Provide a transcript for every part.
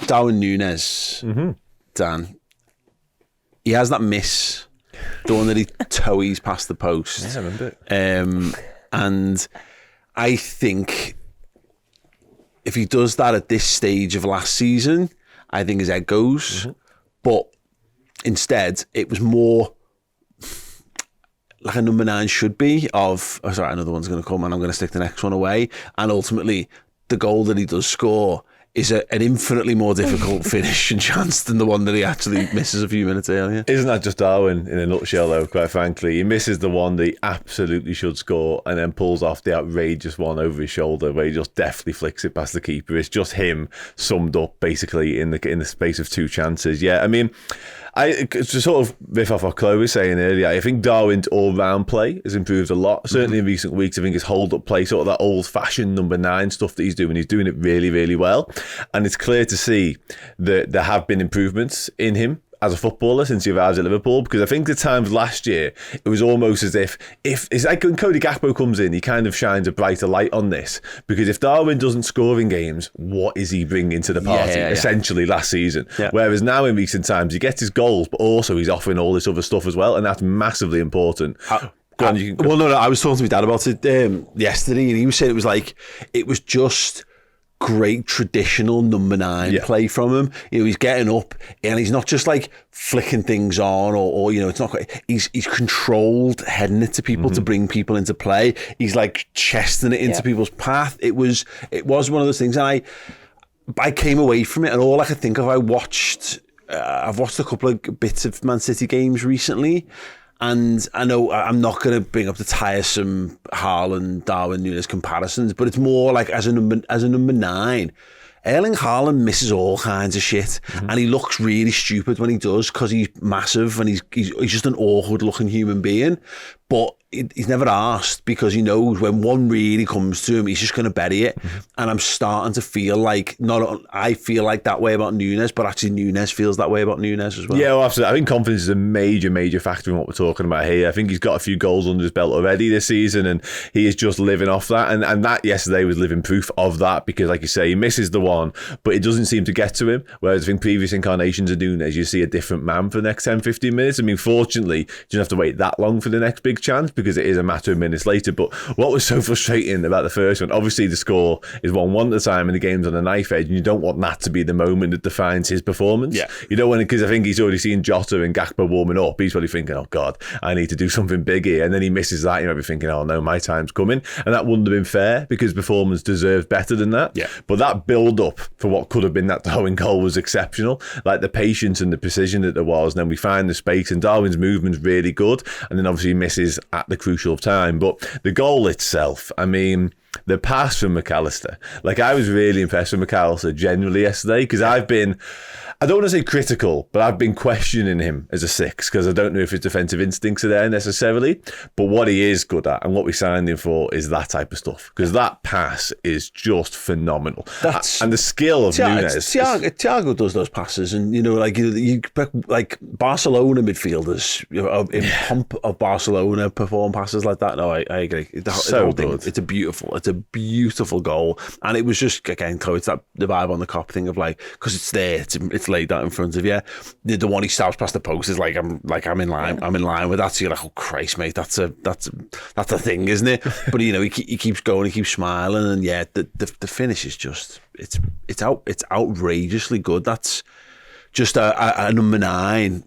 Darwin Nunez, Dan, he has that miss, the one that he toes past the post. Yeah, I remember it. And I think if he does that at this stage of last season, I think his head goes. But instead, it was more like a number 9 should be of, oh, sorry, another one's going to come and I'm going to stick the next one away. And ultimately, the goal that he does score is an infinitely more difficult finish and chance than the one that he actually misses a few minutes earlier. Isn't that just Darwin in a nutshell, though, quite frankly? He misses the one that he absolutely should score and then pulls off the outrageous one over his shoulder where he just deftly flicks it past the keeper. It's just him summed up, basically, in the space of 2 chances. Yeah, I mean, to sort of riff off what Chloe was saying earlier, I think Darwin's all-round play has improved a lot. Certainly in recent weeks, I think his hold-up play, sort of that old-fashioned number 9 stuff that he's doing it really, really well. And it's clear to see that there have been improvements in him as a footballer since he arrived at Liverpool, because I think the times last year it was almost as if it's like when Cody Gakpo comes in, he kind of shines a brighter light on this, because if Darwin doesn't score in games, what is he bringing to the party? Essentially last season. Whereas now in recent times he gets his goals, but also he's offering all this other stuff as well, and that's massively important. Well, no, I was talking to my dad about it yesterday, and he was saying it was just great traditional number 9 play from him. You know, he's getting up and he's not just like flicking things on or you know, it's not quite, he's controlled heading it to people to bring people into play. He's like chesting it into people's path. It was one of those things, and I came away from it and all I could think of, I've watched a couple of bits of Man City games recently. And I know I'm not going to bring up the tiresome Haaland, Darwin Nunez comparisons, but it's more like as a number 9, Erling Haaland misses all kinds of shit, and he looks really stupid when he does because he's massive and he's just an awkward looking human being. But he's never asked, because he knows when one really comes to him, he's just going to bury it. And I'm starting to feel like, I feel like that way about Nunez, but actually Nunez feels that way about Nunez as well. Yeah, well, absolutely. I think confidence is a major factor in what we're talking about here. I think he's got a few goals under his belt already this season, and he is just living off that. And that yesterday was living proof of that, because like you say, he misses the one, but it doesn't seem to get to him. Whereas I think previous incarnations of Nunez, you see a different man for the next 10-15 minutes. I mean, fortunately, you don't have to wait that long for the next big chance, because it is a matter of minutes later. But what was so frustrating about the first one, obviously the score is 1-1 at the time and the game's on a knife edge, and you don't want that to be the moment that defines his performance. You don't want to, because I think he's already seen Jota and Gakpo warming up. He's probably thinking, oh God, I need to do something big here. And then he misses that, you might be thinking, oh no, my time's coming. And that wouldn't have been fair, because performance deserves better than that. But that build up for what could have been that Darwin goal was exceptional. Like the patience and the precision that there was. And then we find the space, and Darwin's movement's really good. And then obviously he misses at the crucial time. But the goal itself, I mean, the pass from McAllister, like I was really impressed with McAllister generally yesterday, because I've been, I don't want to say critical, but I've been questioning him as a 6, because I don't know if his defensive instincts are there necessarily, but what he is good at and what we signed him for is that type of stuff, because that pass is just phenomenal. And the skill of Nunez. Thiago does those passes, and you know, like like Barcelona midfielders, you know, in pomp of Barcelona perform passes like that. No, I agree. So good. It's a beautiful goal, and it was just, again, Chloe, it's that the vibe on the cop thing of like, because it's there, it's laid out in front of you. The one he stabs past the post is like I'm in line. I'm in line with that. So you're like, oh Christ, mate, that's a thing, isn't it? But you know, he keeps going, he keeps smiling, and yeah, the finish is just it's outrageously good. That's just a number 9,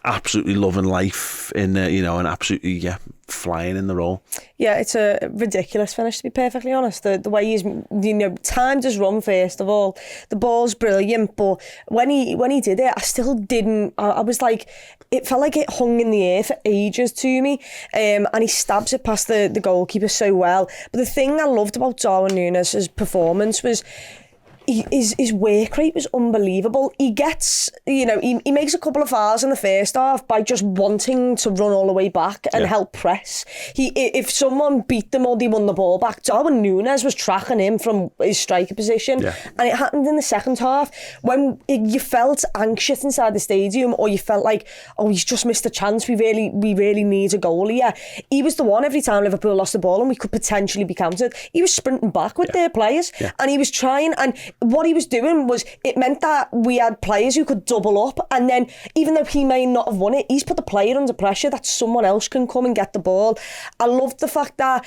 absolutely loving life in you know, and absolutely flying in the role. Yeah, it's a ridiculous finish, to be perfectly honest. The way he's, you know, timed his run first of all. The ball's brilliant, but when he did it, I still didn't. I was like, it felt like it hung in the air for ages to me. And he stabs it past the goalkeeper so well. But the thing I loved about Darwin Nunez's performance was, his work rate was unbelievable. He gets, you know, he makes a couple of fouls in the first half by just wanting to run all the way back and help press. If someone beat them or they won the ball back, Darwin Nunez was tracking him from his striker position. And it happened in the second half when you felt anxious inside the stadium, or you felt like, oh, he's just missed a chance. We really need a goal here. He was the one every time Liverpool lost the ball and we could potentially be countered. He was sprinting back with their players, and he was trying, and what he was doing was, it meant that we had players who could double up, and then even though he may not have won it, he's put the player under pressure that someone else can come and get the ball. I loved the fact that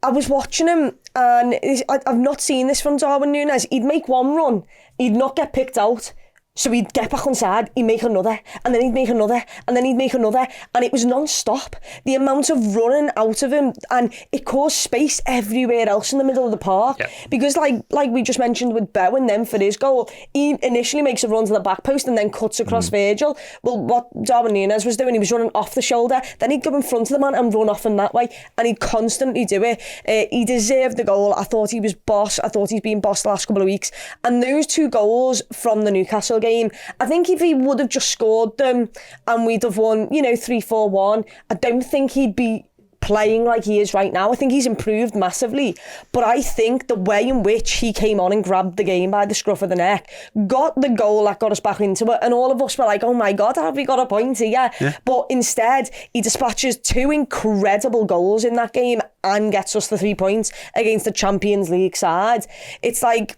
I was watching him, and I've not seen this from Darwin Nunez. He'd make one run, he'd not get picked out, so he'd get back on side, he'd make another, and then he'd make another, and then he'd make another, and it was non-stop. The amount of running out of him, and it caused space everywhere else in the middle of the park. Yep. Because like we just mentioned with Bowen then for his goal, he initially makes a run to the back post and then cuts across Virgil. Well, what Darwin Nunez was doing, he was running off the shoulder, then he'd go in front of the man and run off him that way, and he'd constantly do it. He deserved the goal. I thought he was boss. I thought he's been boss the last couple of weeks. And those 2 goals from the Newcastle game, I think if he would have just scored them and we'd have won, 3-4-1, I don't think he'd be playing like he is right now. I think he's improved massively, but I think the way in which he came on and grabbed the game by the scruff of the neck, got the goal that got us back into it, and all of us were like, oh my God, have we got a point here? Yeah. But instead, he dispatches 2 incredible goals in that game and gets us the 3 points against the Champions League side. It's like,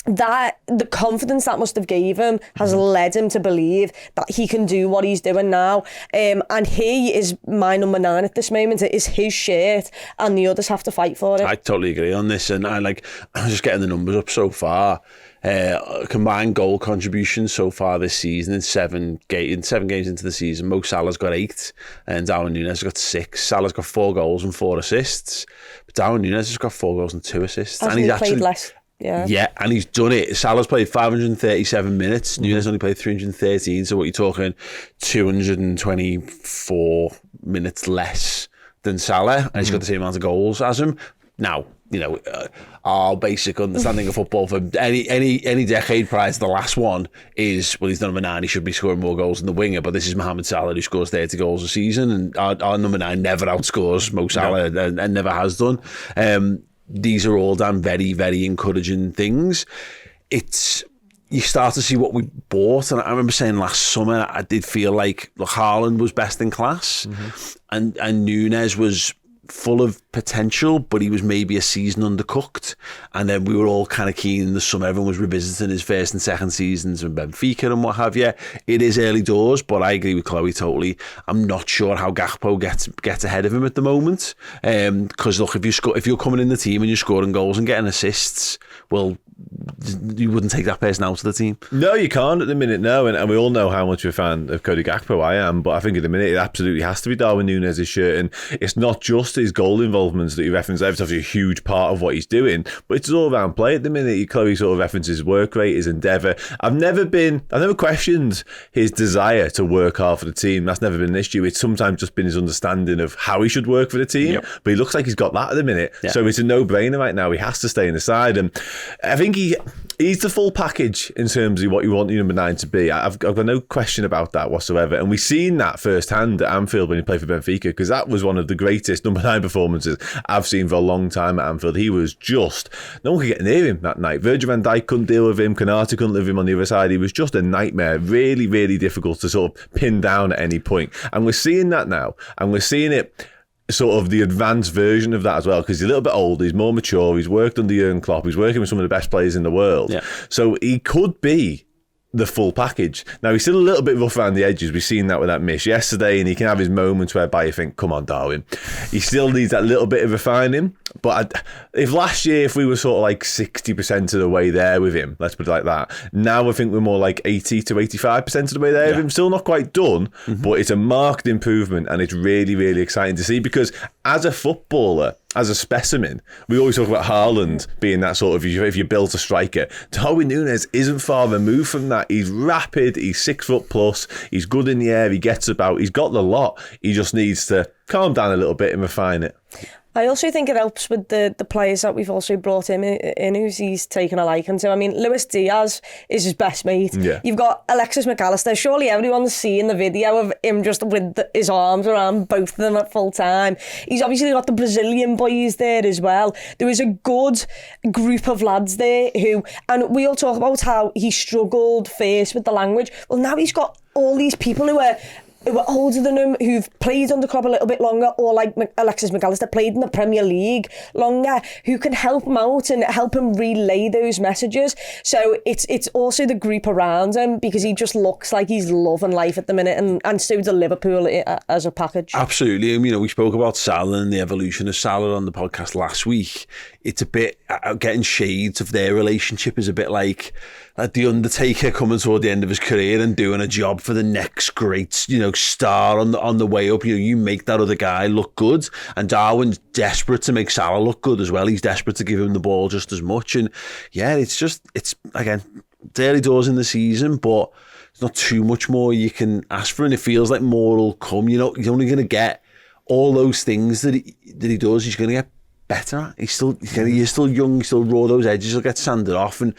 that the confidence that must have gave him has led him to believe that he can do what he's doing now, and he is my number 9 at this moment. It is his shirt and the others have to fight for it. I totally agree on this, and I'm just getting the numbers up so far. Combined goal contributions so far this season in 7 games into the season. Mo Salah's got 8 and Darwin Nunez has got 6. Salah's got 4 goals and 4 assists, but Darwin Nunez has got 4 goals and 2 assists. Hasn't and he's played less. Yeah, and he's done it. Salah's played 537 minutes. Nunez only played 313. So what you're talking, 224 minutes less than Salah, and he's got the same amount of goals as him. Now, our basic understanding of football for any decade prior to the last one is, well, he's number 9. He should be scoring more goals than the winger. But this is Mohamed Salah, who scores 30 goals a season, and our number 9 never outscores Mo Salah, and never has done. These are all done very, very encouraging things. You start to see what we bought, and I remember saying last summer I did feel like Haaland was best in class, and Nunez was full of potential, but he was maybe a season undercooked. And then we were all kind of keen in the summer. Everyone was revisiting his first and second seasons in Benfica and what have you. It is early doors, but I agree with Chloe totally. I'm not sure how Gakpo gets ahead of him at the moment. Because look, if you're coming in the team and you're scoring goals and getting assists, well, you wouldn't take that person out of the team. No, you can't at the minute, no. And we all know how much of a fan of Cody Gakpo I am, but I think at the minute it absolutely has to be Darwin Nunez's shirt. And it's not just his goal involvements that he referenced. That's obviously a huge part of what he's doing, but it's all around play at the minute. Chloe sort of references his work rate, his endeavour. I've never questioned his desire to work hard for the team. That's never been an issue. It's sometimes just been his understanding of how he should work for the team. Yep. But he looks like he's got that at the minute. Yeah. So it's a no-brainer right now. He has to stay in the side. And I think he's the full package in terms of what you want your number 9 to be. I've got no question about that whatsoever. And we've seen that firsthand at Anfield when he played for Benfica, because that was one of the greatest number 9 performances I've seen for a long time at Anfield. He was just, no one could get near him that night. Virgil van Dijk couldn't deal with him. Konate couldn't live with him on the other side. He was just a nightmare. Really, really difficult to sort of pin down at any point. And we're seeing that now. And we're seeing it sort of the advanced version of that as well, because he's a little bit older, he's more mature, he's worked under Jurgen Klopp, he's working with some of the best players in the world. Yeah. So he could be the full package. Now, he's still a little bit rough around the edges. We've seen that with that miss yesterday, and he can have his moments whereby you think, come on, Darwin. He still needs that little bit of refining. But if last year, if we were sort of like 60% of the way there with him, let's put it like that, now I think we're more like 80 to 85% of the way there with him. Still not quite done, but it's a marked improvement, and it's really, really exciting to see, because as a footballer, as a specimen, we always talk about Haaland being that sort of, if you built a striker. Darwin Nunez isn't far removed from that. He's rapid, he's 6 foot plus, he's good in the air, he gets about, he's got the lot. He just needs to calm down a little bit and refine it. I also think it helps with the players that we've also brought in who's he's taken a liking to. I mean, Luis Diaz is his best mate. Yeah. You've got Alexis McAllister. Surely everyone's seen the video of him just with his arms around both of them at full time. He's obviously got the Brazilian boys there as well. There is a good group of lads there who, and we all talk about how he struggled first with the language. Well, now he's got all these people who are who are older than him, who've played under Klopp a little bit longer, or like Alexis McAllister, played in the Premier League longer, who can help him out and help him relay those messages. So it's also the group around him, because he just looks like he's loving life at the minute, and so does Liverpool as a package. Absolutely. And, you know, we spoke about Salah and the evolution of Salah on the podcast last week. It's a bit, getting shades of their relationship is a bit like The Undertaker coming toward the end of his career and doing a job for the next great, you know, star on the way up. You know, you make that other guy look good, and Darwin's desperate to make Salah look good as well. He's desperate to give him the ball just as much. And yeah, it's again, early doors in the season, but there's not too much more you can ask for, and it feels like more will come. You know, he's only going to get all those things that he does. He's going to get better at. He's still young, he's still raw. Those edges will get sanded off, and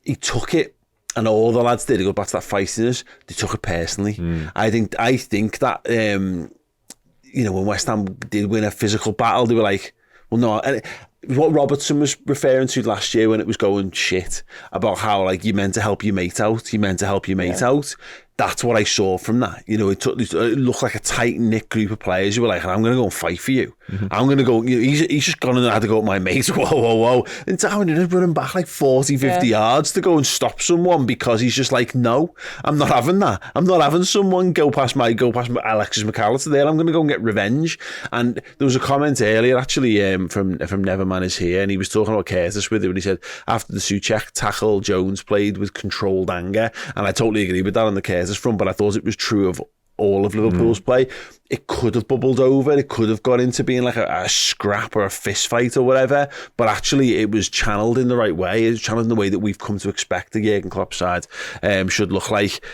he took it, and all the lads did. He go back to that feistiness. They took it personally. I think that you know, when West Ham did win a physical battle, they were like, well, no. And what Robertson was referring to last year when it was going shit, about how, like, you meant to help your mate out. You meant to help your mate out. That's what I saw from that. You know, it looked like a tight-knit group of players who were like, I'm going to go and fight for you. I'm going to go, you know, he's just gone and had to go at my mate. Whoa. And Darwin Nunez running back like 40, 50 yards to go and stop someone, because he's just like, no, I'm not having that. I'm not having someone go past Alexis McAllister there. I'm going to go and get revenge. And there was a comment earlier, actually, from Neverman Is Here, and he was talking about Curtis with it, and he said, after the Souček tackle, Jones played with controlled anger. And I totally agree with that on the Curtis front, but I thought it was true of all of Liverpool's play. It could have bubbled over, it could have got into being like a scrap or a fist fight or whatever, but actually it was channeled in the right way. It was channeled in the way that we've come to expect the Jurgen Klopp side should look like.